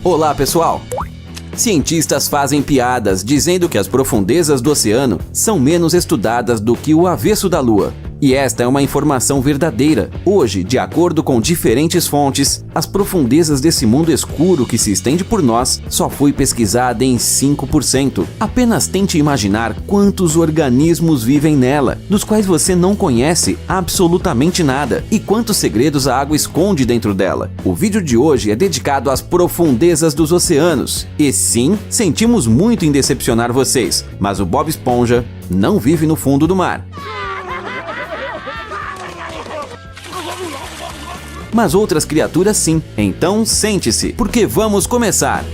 Olá, pessoal! Cientistas fazem piadas dizendo que as profundezas do oceano são menos estudadas do que o avesso da Lua. E esta é uma informação verdadeira. Hoje, de acordo com diferentes fontes, as profundezas desse mundo escuro que se estende por nós só foi pesquisada em 5%. Apenas tente imaginar quantos organismos vivem nela, dos quais você não conhece absolutamente nada, e quantos segredos a água esconde dentro dela. O vídeo de hoje é dedicado às profundezas dos oceanos. E sim, sentimos muito em decepcionar vocês, mas o Bob Esponja não vive no fundo do mar. Mas outras criaturas sim. Então sente-se, porque vamos começar!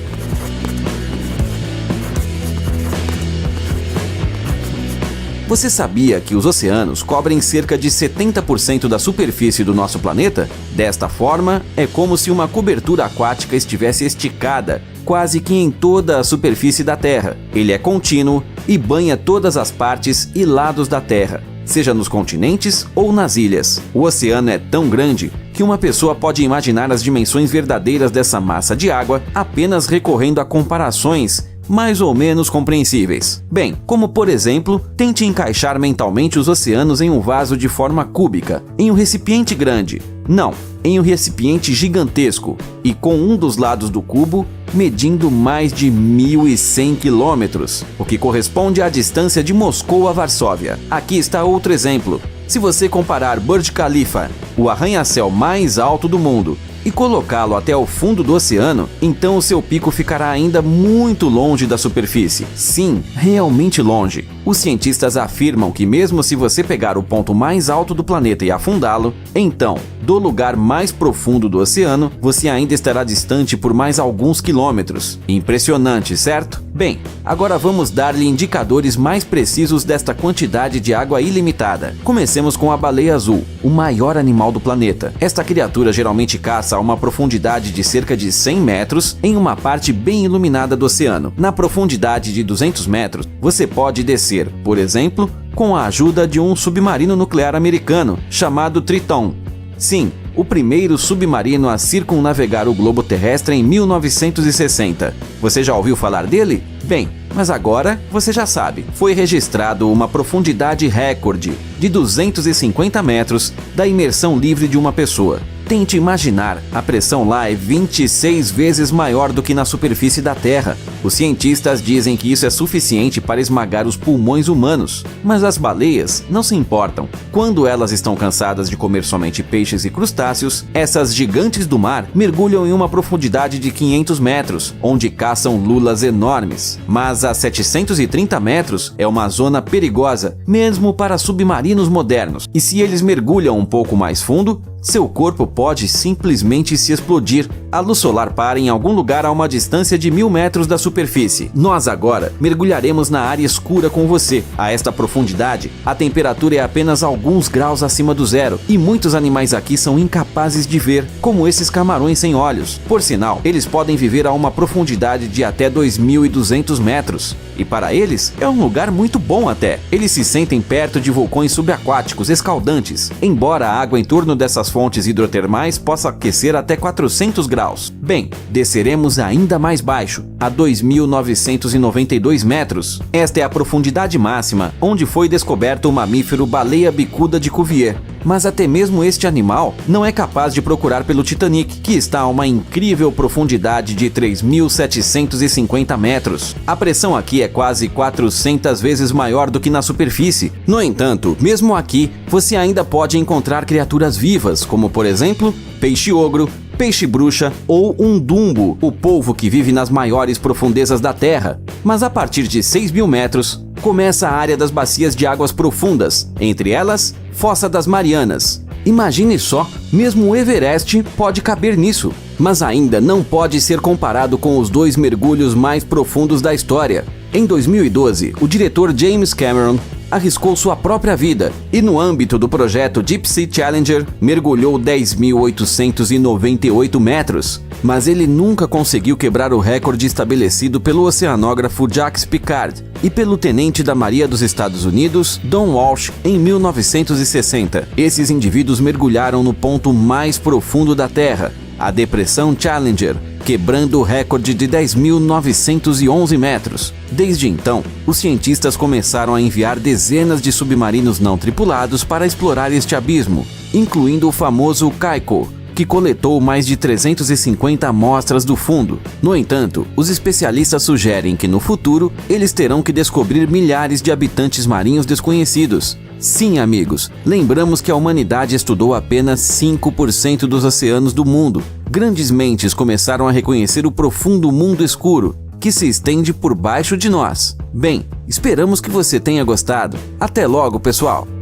Você sabia que os oceanos cobrem cerca de 70% da superfície do nosso planeta? Desta forma, é como se uma cobertura aquática estivesse esticada, quase que em toda a superfície da Terra. Ele é contínuo e banha todas as partes e lados da Terra, seja nos continentes ou nas ilhas. O oceano é tão grande que uma pessoa pode imaginar as dimensões verdadeiras dessa massa de água apenas recorrendo a comparações mais ou menos compreensíveis. Bem, como por exemplo, tente encaixar mentalmente os oceanos em um vaso de forma cúbica, em um recipiente grande. Não, em um recipiente gigantesco, e com um dos lados do cubo medindo mais de 1.100 quilômetros, o que corresponde à distância de Moscou a Varsóvia. Aqui está outro exemplo. Se você comparar Burj Khalifa, o arranha-céu mais alto do mundo, e colocá-lo até o fundo do oceano, então o seu pico ficará ainda muito longe da superfície. Sim, realmente longe. Os cientistas afirmam que mesmo se você pegar o ponto mais alto do planeta e afundá-lo, então, do lugar mais profundo do oceano, você ainda estará distante por mais alguns quilômetros. Impressionante, certo? Bem, agora vamos dar-lhe indicadores mais precisos desta quantidade de água ilimitada. Comecemos com a baleia azul, o maior animal do planeta. Esta criatura geralmente caça a uma profundidade de cerca de 100 metros em uma parte bem iluminada do oceano. Na profundidade de 200 metros, você pode descer, por exemplo, com a ajuda de um submarino nuclear americano, chamado Triton. Sim, o primeiro submarino a circunnavegar o globo terrestre em 1960. Você já ouviu falar dele? Bem, mas agora você já sabe. Foi registrado uma profundidade recorde de 250 metros da imersão livre de uma pessoa. Tente imaginar, a pressão lá é 26 vezes maior do que na superfície da Terra. Os cientistas dizem que isso é suficiente para esmagar os pulmões humanos. Mas as baleias não se importam. Quando elas estão cansadas de comer somente peixes e crustáceos, essas gigantes do mar mergulham em uma profundidade de 500 metros, onde caçam lulas enormes. Mas a 730 metros é uma zona perigosa, mesmo para submarinos modernos. E se eles mergulham um pouco mais fundo, seu corpo pode simplesmente se explodir. A luz solar para em algum lugar a uma distância de 1000 metros da superfície. Nós agora mergulharemos na área escura com você. A esta profundidade, a temperatura é apenas alguns graus acima do zero e muitos animais aqui são incapazes de ver, como esses camarões sem olhos. Por sinal, eles podem viver a uma profundidade de até 2.200 metros. E para eles, é um lugar muito bom até. Eles se sentem perto de vulcões subaquáticos escaldantes, embora a água em torno dessas fontes hidrotermais possa aquecer até 400 graus. Bem, desceremos ainda mais baixo, a 2.992 metros. Esta é a profundidade máxima, onde foi descoberto o mamífero baleia bicuda de Cuvier. Mas até mesmo este animal não é capaz de procurar pelo Titanic, que está a uma incrível profundidade de 3.750 metros. A pressão aqui é quase 400 vezes maior do que na superfície. No entanto, mesmo aqui, você ainda pode encontrar criaturas vivas, como por exemplo, peixe-ogro, peixe-bruxa ou um dumbo, o polvo que vive nas maiores profundezas da Terra. Mas a partir de 6.000 metros, começa a área das bacias de águas profundas, entre elas, Fossa das Marianas. Imagine só, mesmo o Everest pode caber nisso, mas ainda não pode ser comparado com os 2 mergulhos mais profundos da história. Em 2012, o diretor James Cameron arriscou sua própria vida e, no âmbito do projeto Deep Sea Challenger, mergulhou 10.898 metros. Mas ele nunca conseguiu quebrar o recorde estabelecido pelo oceanógrafo Jacques Piccard e pelo tenente da Marinha dos Estados Unidos, Don Walsh, em 1960. Esses indivíduos mergulharam no ponto mais profundo da Terra, a Depressão Challenger, quebrando o recorde de 10.911 metros. Desde então, os cientistas começaram a enviar dezenas de submarinos não tripulados para explorar este abismo, incluindo o famoso Kaiko, que coletou mais de 350 amostras do fundo. No entanto, os especialistas sugerem que no futuro eles terão que descobrir milhares de habitantes marinhos desconhecidos. Sim, amigos, lembramos que a humanidade estudou apenas 5% dos oceanos do mundo. Grandes mentes começaram a reconhecer o profundo mundo escuro que se estende por baixo de nós. Bem, esperamos que você tenha gostado. Até logo, pessoal!